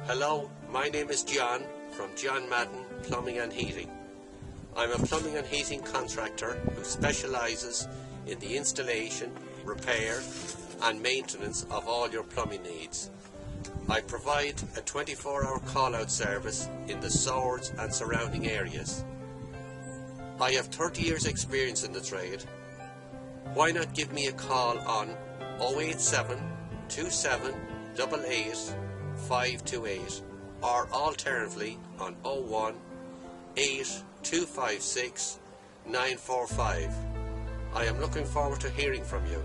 Hello, my name is John from John Madden Plumbing and Heating. I'm a plumbing and heating contractor who specialises in the installation, repair and maintenance of all your plumbing needs. I provide a 24-hour call-out service in the Swords and surrounding areas. I have 30 years experience in the trade. Why not give me a call on 087 27 88 528 or alternatively on 01 8 256 945. I am looking forward to hearing from you.